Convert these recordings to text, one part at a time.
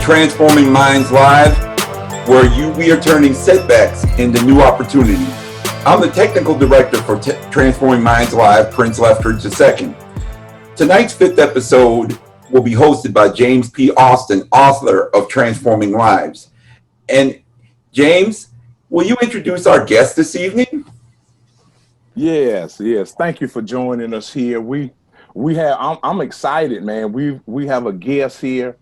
Transforming Minds Live, where we are turning setbacks into new opportunities. I'm the technical director for Transforming Minds Live, Prince Leftridge II. Tonight's fifth episode will be hosted by James P. Austin, author of Transforming Lives. And James, will you introduce our guest this evening? Yes. Thank you for joining us here. I'm excited, man. We have a guest here.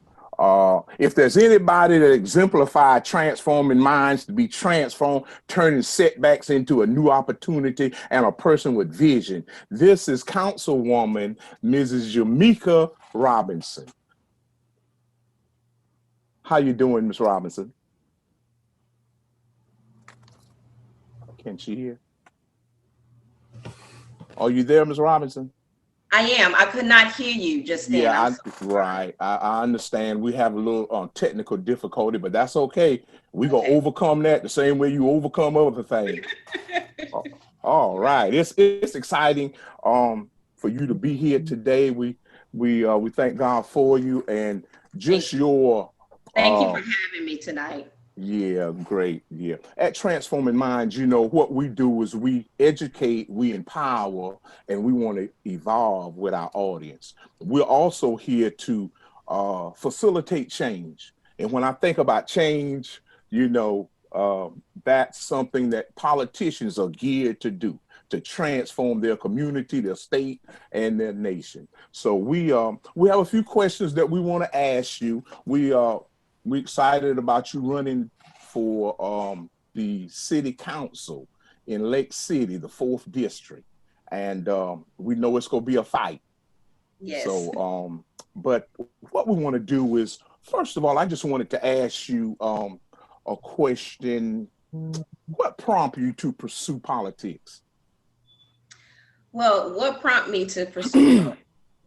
If there's anybody that exemplified transforming minds to be transformed, turning setbacks into a new opportunity, and a person with vision, this is Councilwoman Mrs. Jamaica Robinson. How you doing, Ms. Robinson? Can she hear? Are you there, Ms. Robinson? I am. I could not hear you just then. Yeah, right. I understand. We have a little technical difficulty, but that's okay. We're going to overcome that the same way you overcome other things. All right. It's exciting for you to be here today. We thank God for you and just your thank you for having me tonight. Yeah, great. Yeah. At Transforming Minds, what we do is we educate, we empower, and we want to evolve with our audience. We're also here to facilitate change. And when I think about change, that's something that politicians are geared to do, to transform their community, their state, and their nation. So we have a few questions that we want to ask you. We're excited about you running for the city council in Lake City, the 4th district. And we know it's going to be a fight. Yes. So, but what we want to do is, first of all, I just wanted to ask you a question. What prompted you to pursue politics? Well, what prompted me to pursue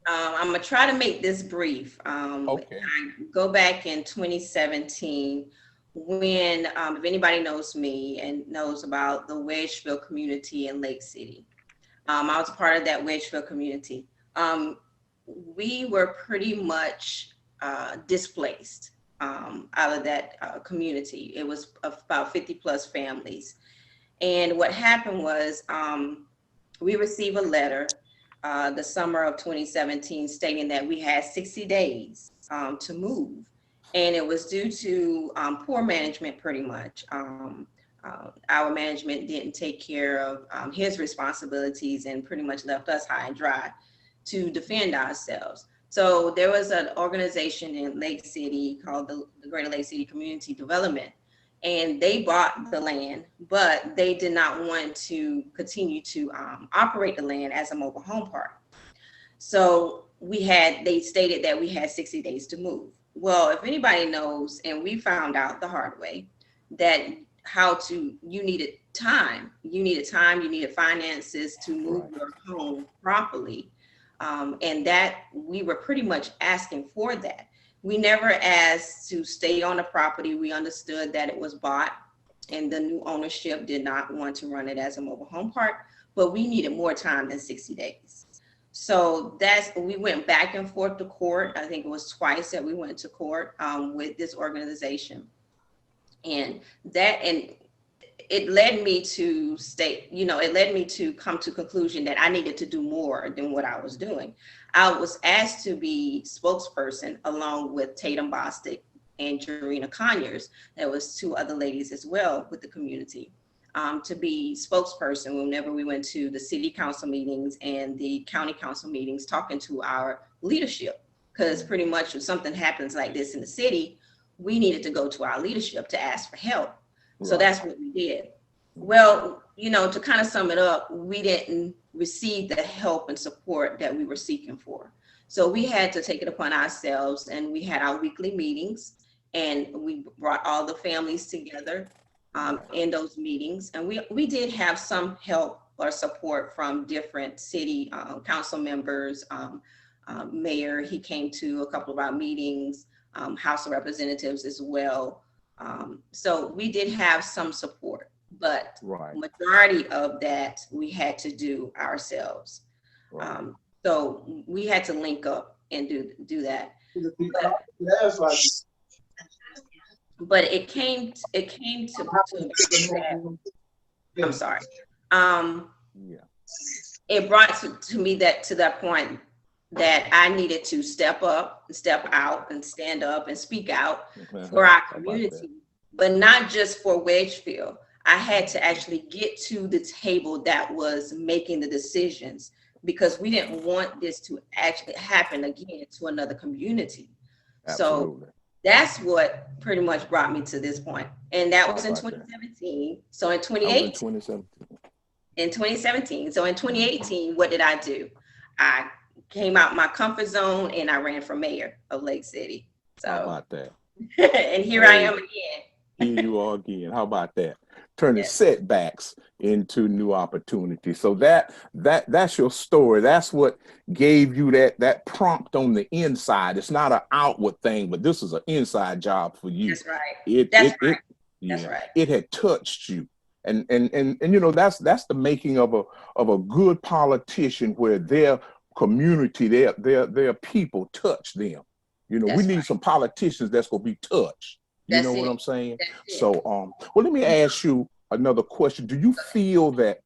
I'm going to try to make this brief. Okay. I go back in 2017 when, if anybody knows me and knows about the Wedgeville community in Lake City, I was a part of that Wedgeville community. We were pretty much displaced out of that community. It was about 50 plus families. And what happened was we received a letter the summer of 2017 stating that we had 60 days to move. And it was due to poor management, pretty much. Our management didn't take care of his responsibilities and pretty much left us high and dry to defend ourselves. So there was an organization in Lake City called the Greater Lake City Community Development. And they bought the land, but they did not want to continue to operate the land as a mobile home park. So they stated that we had 60 days to move. Well, if anybody knows, and we found out the hard way, that you needed time, you needed finances to move your home properly. And that we were pretty much asking for that. We never asked to stay on the property. We understood that it was bought and the new ownership did not want to run it as a mobile home park, but we needed more time than 60 days. So we went back and forth to court. I think it was twice that we went to court with this organization. And it led me to come to conclusion that I needed to do more than what I was doing. I was asked to be spokesperson along with Tatum Bostic and Jarena Conyers. There was 2 other ladies as well with the community to be spokesperson whenever we went to the city council meetings and the county council meetings talking to our leadership. Because pretty much if something happens like this in the city, we needed to go to our leadership to ask for help. Right. So that's what we did. Well, to kind of sum it up, we didn't receive the help and support that we were seeking for. So we had to take it upon ourselves, and we had our weekly meetings, and we brought all the families together in those meetings. And we did have some help or support from different city council members, mayor, he came to a couple of our meetings, House of Representatives as well. So we did have some support, but majority of that we had to do ourselves. Right. So we had to link up and do that. but it came to that. I'm sorry. Yeah. It brought to me that to that point that I needed to step up, step out, and stand up and speak out for our How about that? community, but not just for Wedgeville. I had to actually get to the table that was making the decisions because we didn't want this to actually happen again to another community. So Absolutely. that's what pretty much brought me to this point. And that How was in about that? 2017. So in I was in 2018, 2017. in 2017. So in 2018, what did I do? I came out my comfort zone and I ran for mayor of Lake City. How So, about that? and here I am again. Here you are again. How about that? Turning Yes. setbacks into new opportunities. So that's your story. That's what gave you that prompt on the inside. It's not an outward thing, but this is an inside job for you. That's right. It That's it right. it That's yeah. right. It had touched you. And you know that's the making of a good politician where their community, their people touch them. You know, we That's need right. some politicians that's gonna be touched. You know That's what it. I'm saying? That's it. So, well, let me ask you another question. Do you feel that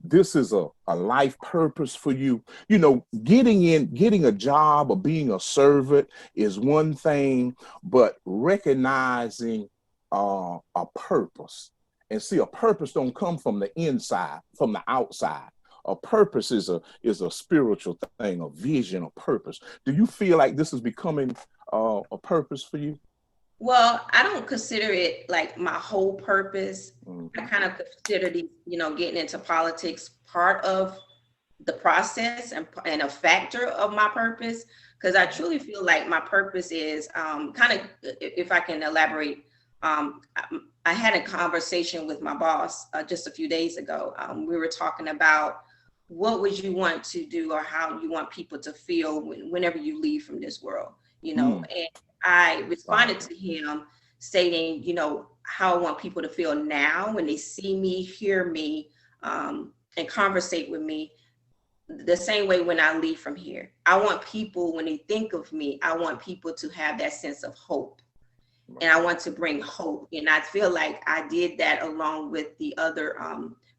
this is a life purpose for you? You know, getting a job or being a servant is one thing, but recognizing a purpose. And see, a purpose don't come from the inside, from the outside. A purpose is a spiritual thing, a vision, a purpose. Do you feel like this is becoming a purpose for you? Well, I don't consider it like my whole purpose. I Mhm. kind of consider the, getting into politics part of the process and a factor of my purpose. Because I truly feel like my purpose is kind of, if I can elaborate, I had a conversation with my boss just a few days ago. We were talking about what would you want to do or how you want people to feel whenever you leave from this world, Mm. and I responded Wow. to him stating, how I want people to feel now when they see me, hear me, and conversate with me the same way when I leave from here. I want people, when they think of me, I want people to have that sense of hope. And I want to bring hope. And I feel like I did that along with the other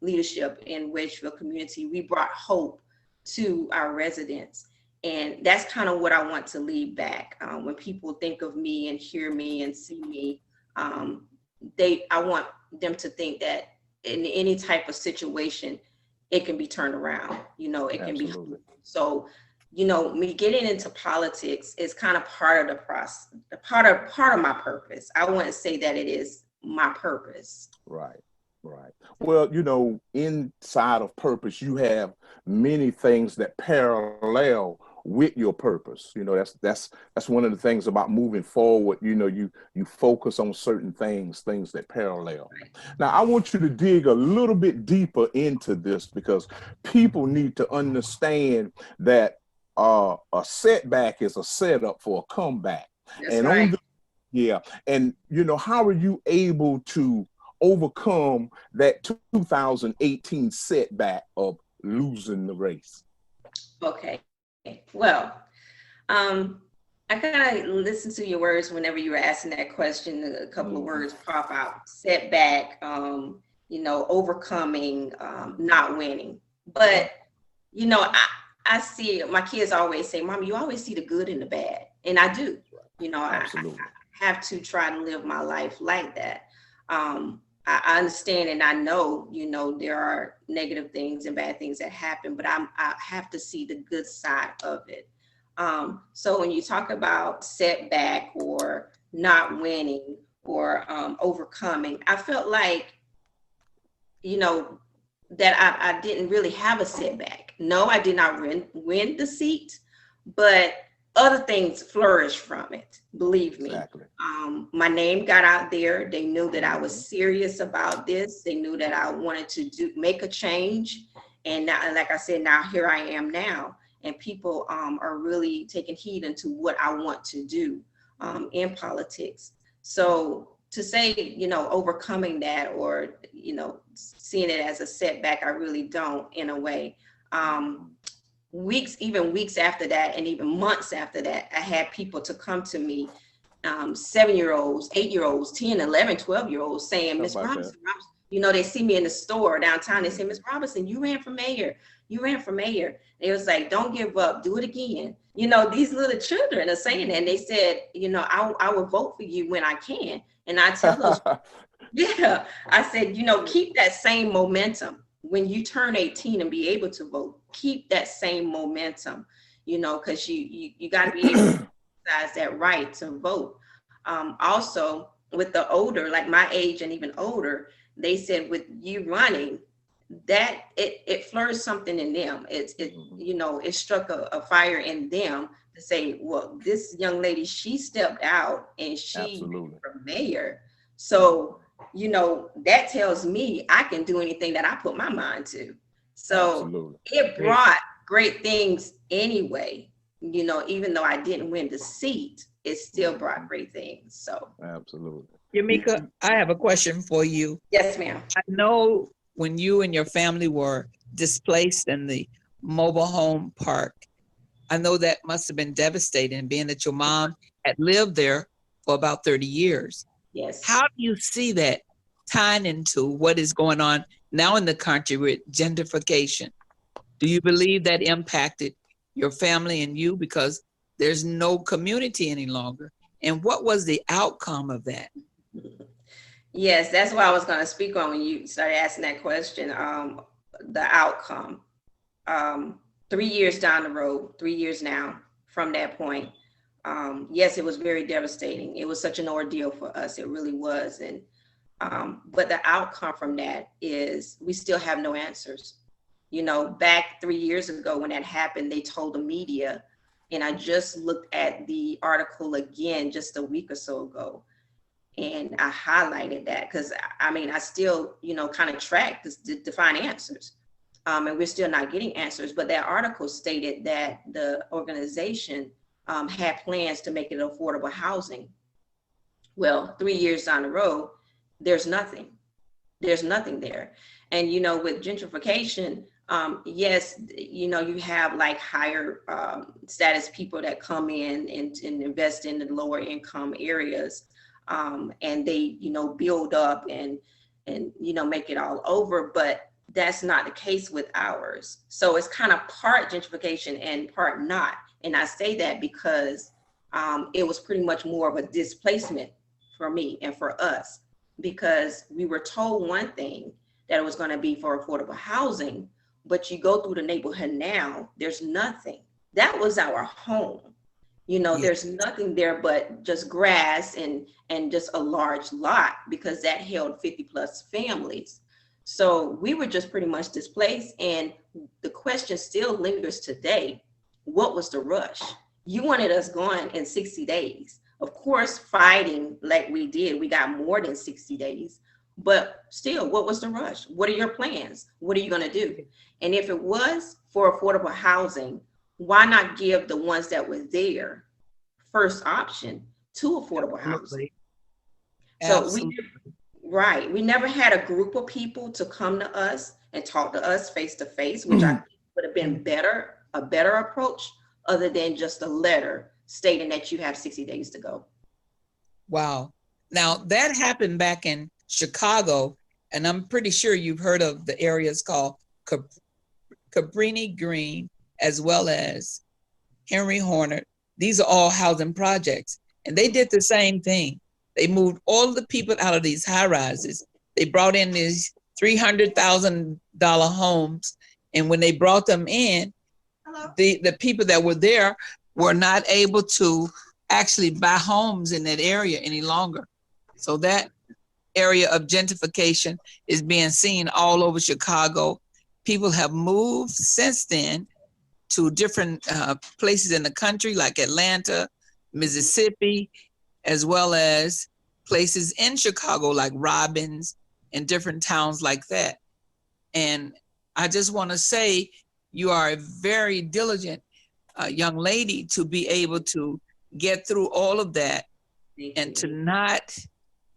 leadership in Wedgeville community. We brought hope to our residents. And that's kind of what I want to leave back. When people think of me and hear me and see me, I want them to think that in any type of situation, it can be turned around. It can be. Absolutely. So, me getting into politics is kind of part of the process, part of my purpose. I wouldn't say that it is my purpose. Right. Right. Well, you know, inside of purpose, you have many things that parallel with your purpose. You know, that's one of the things about moving forward. You know, you focus on certain things that parallel. Right. Now, I want you to dig a little bit deeper into this because people need to understand that a setback is a setup for a comeback. That's And right. yeah, and you know, how are you able to overcome that 2018 setback of losing the race? Okay. Well, I kind of listened to your words whenever you were asking that question. A couple of Mhm. words pop out: setback, overcoming, not winning. But Right. I see my kids always say, "Mom, you always see the good and the bad," and I do. I Absolutely. have to try to live my life like that. I understand and I know, there are negative things and bad things that happen, but I have to see the good side of it. So when you talk about setback or not winning or overcoming, I felt like, you know, that I didn't really have a setback. No, I did not win the seat, but other things flourished from it. Believe me. Exactly. My name got out there. They knew that I was Mhm. serious about this. They knew that I wanted to make a change. And now, like I said, now here I am now. And people are really taking heed into what I want to do in politics. So to say, overcoming that or, seeing it as a setback, I really don't in a way. Even weeks after that, and even months after that, I had people to come to me 7-year-olds, 8-year-olds, 10, 11, 12-year-olds saying, How Miss about Robinson, that? they see me in the store downtown. They say, Miss Robinson, you ran for mayor. You ran for mayor. It was like, don't give up, do it again. These little children are saying that. And they said, I will vote for you when I can. And I tell those, yeah, I said, keep that same momentum. When you turn 18 and be able to vote, keep that same momentum, because you got to be able to exercise that right to vote. Also, with the older, like my age and even older, they said with you running, that it flourished something in them. It struck a fire in them to say, well, this young lady, she stepped out and she ran for mayor. So, that tells me I can do anything that I put my mind to. So it brought great things anyway. Even though I didn't win the seat, it still brought great things. So absolutely. Yamika, I have a question for you. Yes, ma'am. I know when you and your family were displaced in the mobile home park, I know that must have been devastating, being that your mom had lived there for about 30 years. Yes. How do you see that tying into what is going on now in the country with gentrification? Do you believe that impacted your family and you because there's no community any longer? And what was the outcome of that? Yes, that's what I was going to speak on when you started asking that question. The outcome. 3 years down the road, 3 years now from that point. Yes, it was very devastating. It was such an ordeal for us. It really was. And but the outcome from that is we still have no answers. Back 3 years ago when that happened, they told the media, and I just looked at the article again just a week or so ago. And I highlighted that because I still, kind of track to find answers. And we're still not getting answers. But that article stated that the organization had plans to make it affordable housing. Well, 3 years down the road, there's nothing. There's nothing there. And, with gentrification, yes, you have like higher status people that come in and invest in the lower income areas. And they, build up and make it all over. But that's not the case with ours. So it's kind of part gentrification and part not. And I say that because it was pretty much more of a displacement for me and for us, because we were told one thing, that it was going to be for affordable housing, but you go through the neighborhood now, there's nothing. That was our home. There's nothing there but just grass and just a large lot, because that held 50 plus families. So we were just pretty much displaced. And the question still lingers today. What was the rush? You wanted us gone in 60 days. Of course, fighting like we did, we got more than 60 days. But still, what was the rush? What are your plans? What are you going to do? And if it was for affordable housing, why not give the ones that were there first option to affordable housing? So we never had a group of people to come to us and talk to us face to face, which I think would have been a better approach, other than just a letter stating that you have 60 days to go. Wow. Now that happened back in Chicago, and I'm pretty sure you've heard of the areas called Cabrini Green, as well as Henry Horner. These are all housing projects. And they did the same thing. They moved all the people out of these high rises. They brought in these $300,000 homes. And when they brought them in, the people that were there were not able to actually buy homes in that area any longer. So that area of gentrification is being seen all over Chicago. People have moved since then to different places in the country, like Atlanta, Mississippi, as well as places in Chicago, like Robbins and different towns like that. And I just want to say, you are a very diligent young lady to be able to get through all of that and to not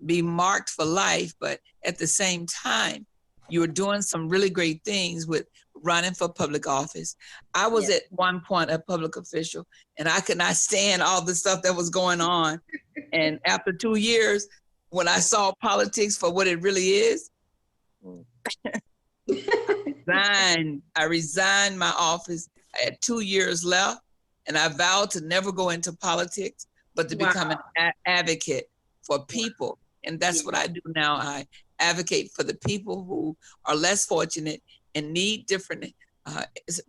be marked for life, but at the same time, you're doing some really great things with running for public office. I was Yes. at one point a public official, and I could not stand all the stuff that was going on. And after 2 years, when I saw politics for what it really is, I resigned my office. I had 2 years left, and I vowed to never go into politics, but to become an advocate for people. And that's what I do now. I advocate for the people who are less fortunate and need different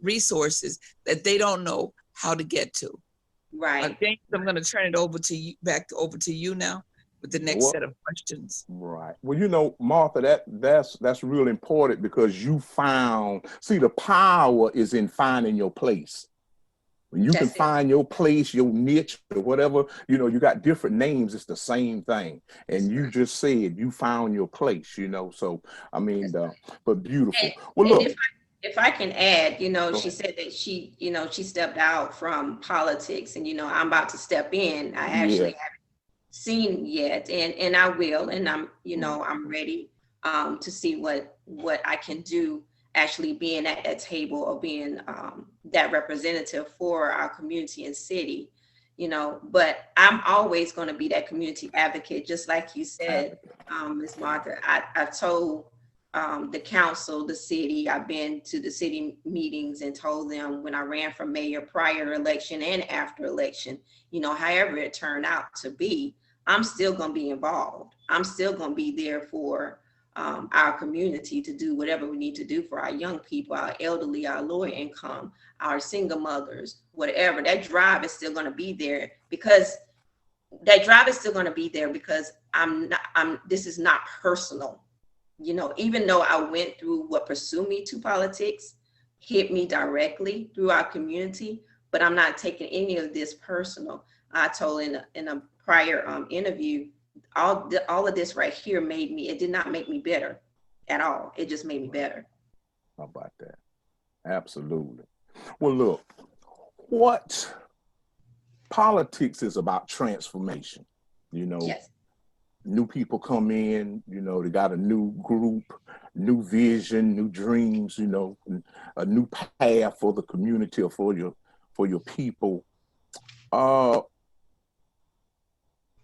resources that they don't know how to get to. Right. James, I'm going to turn it over to you, over to you now with the next set of questions. Right. Well, you know, Martha, that's really important, because you found, see, the power is in finding your place. When you can find your place, your niche, or whatever, you know, you got different names, it's the same thing. And you just said you found your place, you know, so, I mean, but beautiful. Well, look. If I can add, you know, she said that she, you know, she stepped out from politics, and, you know, I'm about to step in. I actually haven't seen yet, and I will, and I'm, you know, I'm ready to see what I can do, actually being at that table, or being that representative for our community and city, you know. But I'm always going to be that community advocate, just like you said, Ms. Martha. I've told the council, the city, I've been to the city meetings and told them, when I ran for mayor prior election and after election, you know, however it turned out to be, I'm still going to be involved. I'm still going to be there for our community, to do whatever we need to do for our young people, our elderly, our lower income, our single mothers, whatever. That drive is still going to be there, because this is not personal. You know, even though I went through what pursued me to politics, hit me directly through our community, but I'm not taking any of this personal. I told in a prior interview, all of this right here it did not make me better at all. It just made me better. How about that? Absolutely. Well, look, what politics is about transformation, you know. Yes. New people come in, you know, they got a new group, new vision, new dreams, you know, a new path for the community, or for your people.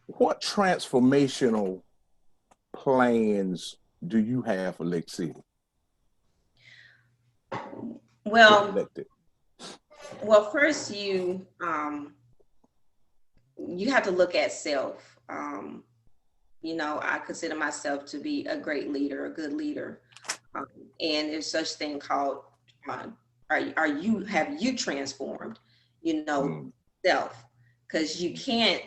What transformational plans do you have for Lake City? Well, first you have to look at self. You know, I consider myself to be a great leader, a good leader, and there's such thing called have you transformed, you know, self? Because you can't,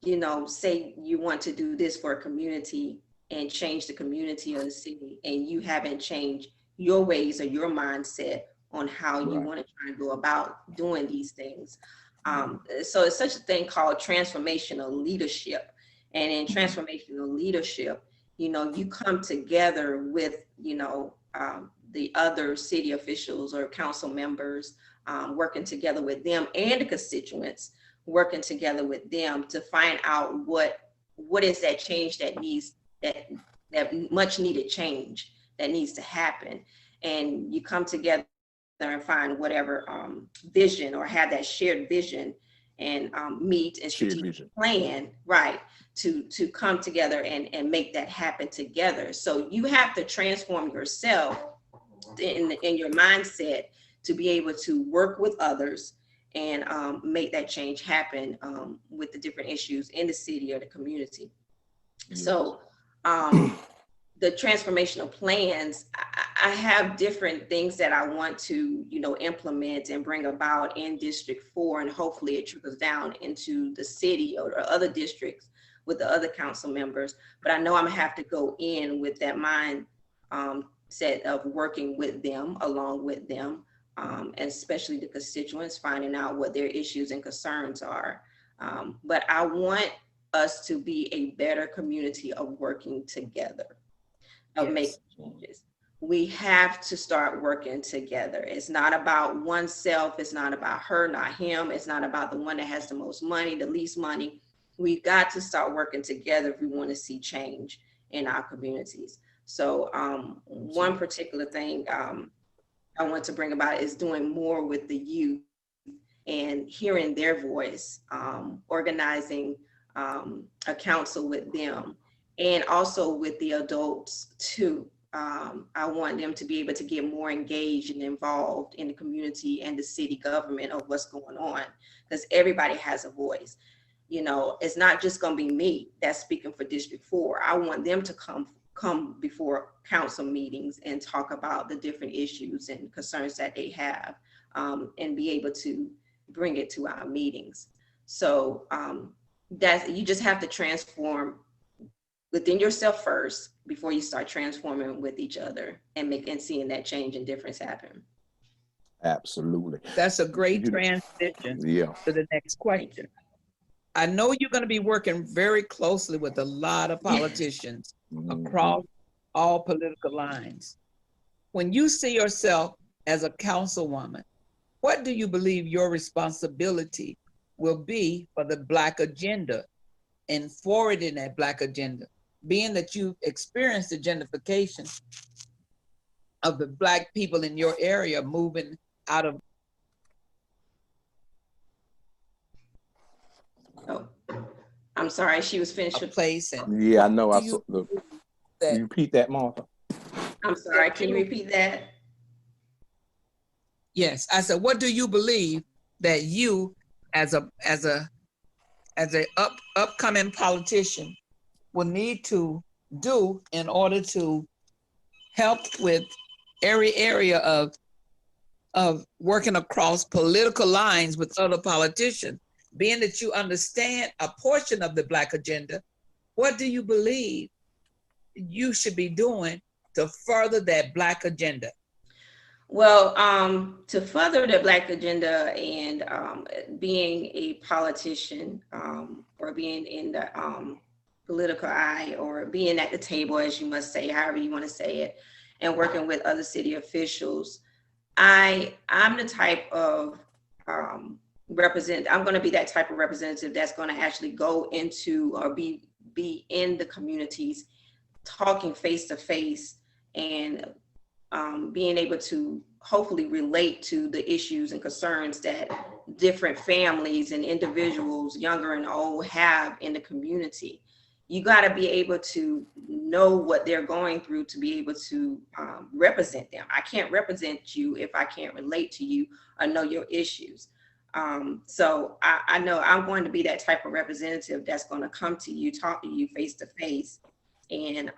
you know, say you want to do this for a community and change the community or the city, and you haven't changed your ways or your mindset on how you want to try to go about doing these things. So it's such a thing called transformational leadership. And in transformational leadership, you know, you come together with, you know, the other city officials or council members, working together with them, and the constituents, working together with them to find out what is that change that needs, that much needed change that needs to happen. And you come together and find whatever vision, or have that shared vision, and meet and strategic plan, right, to come together and make that happen together. So you have to transform yourself in your mindset to be able to work with others and make that change happen with the different issues in the city or the community. So the transformational plans, I have different things that I want to, you know, implement and bring about in District 4, and hopefully it trickles down into the city or other districts with the other council members. But I know I'm gonna have to go in with that mind set of working with them, along with them, and especially the constituents, finding out what their issues and concerns are. But I want us to be a better community of working together, of making changes. We have to start working together. It's not about oneself. It's not about her, not him. It's not about the one that has the most money, the least money. We've got to start working together if we want to see change in our communities. So one particular thing I want to bring about is doing more with the youth and hearing their voice, organizing a council with them, and also with the adults too. I want them to be able to get more engaged and involved in the community and the city government of what's going on, because everybody has a voice. You know, it's not just going to be me that's speaking for District 4. I want them to come before council meetings and talk about the different issues and concerns that they have, and be able to bring it to our meetings. So that you just have to transform within yourself first before you start transforming with each other and seeing that change and difference happen. Absolutely. That's a great transition to the next question. I know you're going to be working very closely with a lot of politicians across all political lines. When you see yourself as a councilwoman, what do you believe your responsibility will be for the Black agenda and forwarding that Black agenda, being that you experienced the gentrification of the Black people in your area moving out of? Oh, I'm sorry, she was finished with place. And yeah, I know. I saw the. Can you repeat that, Martha? I'm sorry. Can you repeat that? Yes, I said, what do you believe that you, as a upcoming politician, will need to do in order to help with every area of working across political lines with other politicians? Being that you understand a portion of the Black agenda, what do you believe you should be doing to further that Black agenda? Well, to further the Black agenda and being a politician, or being in the political eye, or being at the table, as you must say, however you want to say it, and working with other city officials, I'm the type of I'm going to be that type of representative that's going to actually go into or be in the communities, talking face to face, and being able to hopefully relate to the issues and concerns that different families and individuals, younger and old, have in the community. You got to be able to know what they're going through to be able to represent them. I can't represent you if I can't relate to you or know your issues. So I know I'm going to be that type of representative that's going to come to you, talk to you face to face, and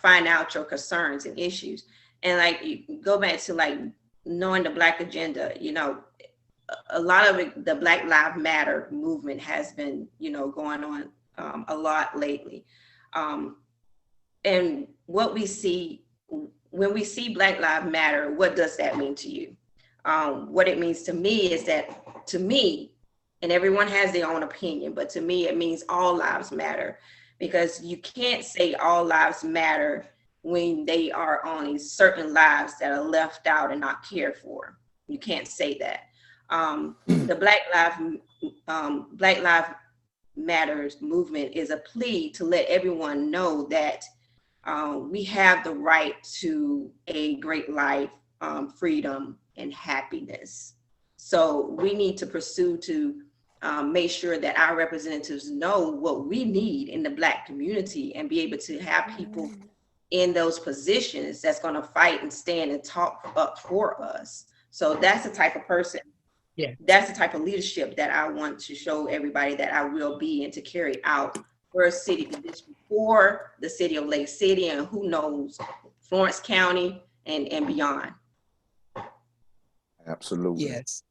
find out your concerns and issues. And like, you go back to like knowing the Black agenda, a lot of it, the Black Lives Matter movement has been, going on a lot lately. And what we see, when we see Black Lives Matter, what does that mean to you? What it means to me is that, to me, and everyone has their own opinion, but to me, it means all lives matter, because you can't say all lives matter when they are only certain lives that are left out and not cared for. You can't say that. The Black Lives Matters movement is a plea to let everyone know that we have the right to a great life, freedom, and happiness. So we need to pursue to make sure that our representatives know what we need in the Black community, and be able to have people in those positions that's going to fight and stand and talk up for us. So that's the type of person, that's the type of leadership that I want to show everybody that I will be, and to carry out for a city, the District 4, the city of Lake City, and who knows, Florence County and beyond. Absolutely. Yes,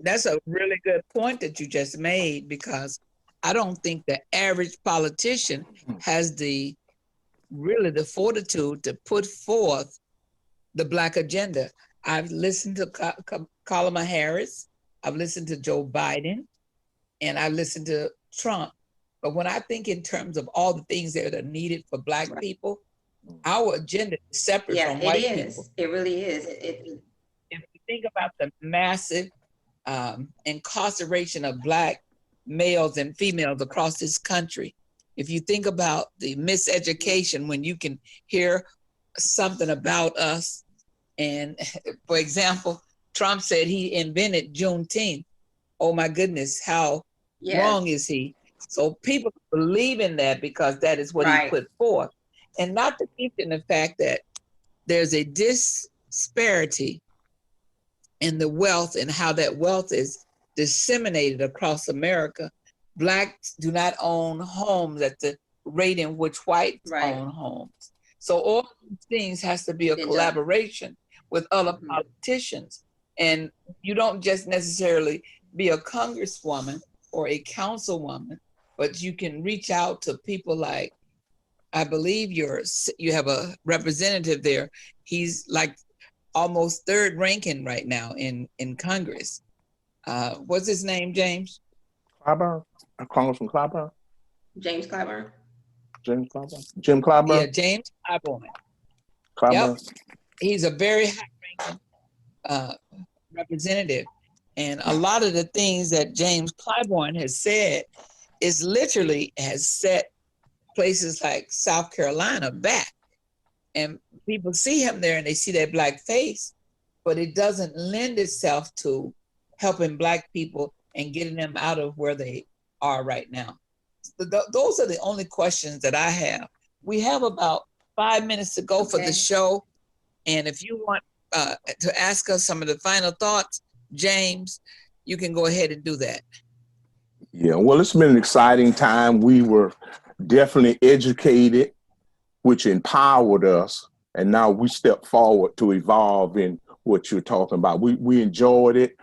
that's a really good point that you just made, because I don't think the average politician has the fortitude to put forth the Black agenda. I've listened to Kamala Harris, I've listened to Joe Biden, and I've listened to Trump. But when I think in terms of all the things that are needed for Black people, our agenda is separate from white people. It really is. If you think about the massive incarceration of Black males and females across this country, if you think about the miseducation, when you can hear something about us And for example, Trump said he invented Juneteenth. Oh my goodness, how wrong is he? So people believe in that because that is what he put forth. And not to mention the fact that there's a disparity in the wealth and how that wealth is disseminated across America. Blacks do not own homes at the rate in which whites own homes. So all these things has to be a collaboration with other politicians. And you don't just necessarily be a congresswoman or a councilwoman, but you can reach out to people like, I believe you have a representative there. He's like almost third ranking right now in Congress. What's his name, James? Clyburn? Congressman Clyburn? James Clyburn. James Clyburn? Jim Clyburn? Yeah, James Clyburn. Clyburn. Yep. He's a very high-ranking representative. And a lot of the things that James Clyburn has said is literally has set places like South Carolina back. And people see him there and they see that Black face, but it doesn't lend itself to helping Black people and getting them out of where they are right now. Those are the only questions that I have. We have about 5 minutes to go for the show. And if you want to ask us some of the final thoughts, James, you can go ahead and do that. Yeah, well, it's been an exciting time. We were definitely educated, which empowered us. And now we step forward to evolve in what you're talking about. We enjoyed it.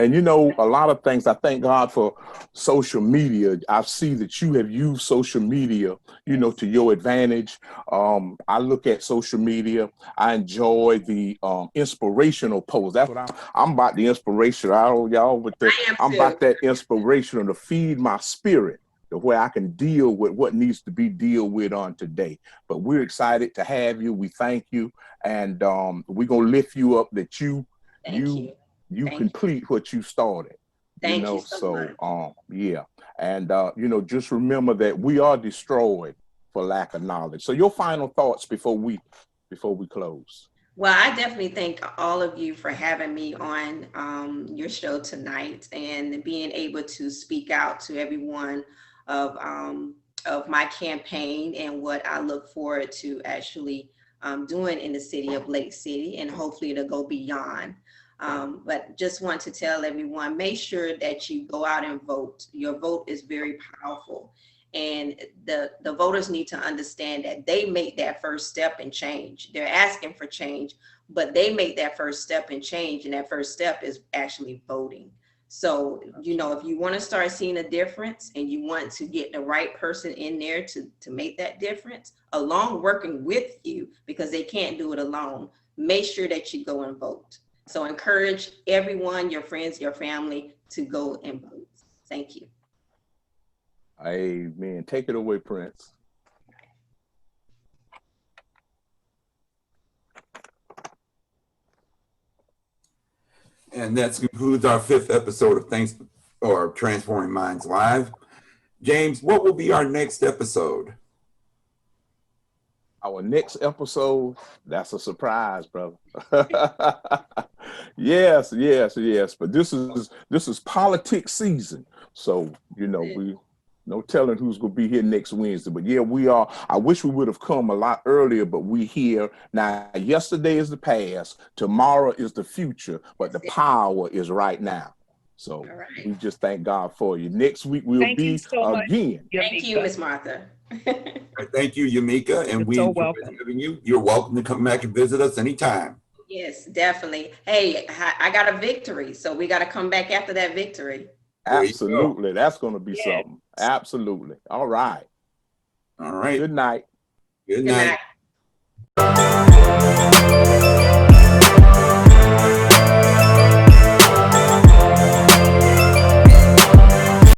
And you know, a lot of things, I thank God for social media. I see that you have used social media, you know, to your advantage. I look at social media. I enjoy the inspirational posts. That's what I'm about, the inspiration. I don't y'all with the I'm about that inspirational to feed my spirit to where I can deal with what needs to be dealt with on today. But we're excited to have you. We thank you. And we're gonna lift you up that you complete what you started. Thank you so much. Yeah. And you know, just remember that we are destroyed for lack of knowledge. So your final thoughts before we close. Well, I definitely thank all of you for having me on your show tonight and being able to speak out to everyone of my campaign and what I look forward to actually doing in the city of Lake City, and hopefully to go beyond. But just want to tell everyone, make sure that you go out and vote. Your vote is very powerful. And the voters need to understand that they make that first step and change. They're asking for change, but they make that first step and change. And that first step is actually voting. So, you know, if you want to start seeing a difference and you want to get the right person in there to make that difference, along working with you, because they can't do it alone, make sure that you go and vote. So encourage everyone, your friends, your family, to go and vote. Thank you. Amen. Take it away, Prince. And that concludes our 5th episode of Transforming Minds Live. James, what will be our next episode? Our next episode, that's a surprise, brother. Yes. But this is politics season. So, you know, we no telling who's gonna be here next Wednesday. But yeah, we are. I wish we would have come a lot earlier, but we here. Now, yesterday is the past, tomorrow is the future, but the power is right now. So we just thank God for you. Next week we'll be so again. Thank you, Miss Martha. Thank you, Yamika, and we enjoy having you. You're welcome to come back and visit us anytime. Yes, definitely. Hey, I got a victory, so we got to come back after that victory. Absolutely. That's going to be something. Absolutely. All right. All right. Good night. Good night.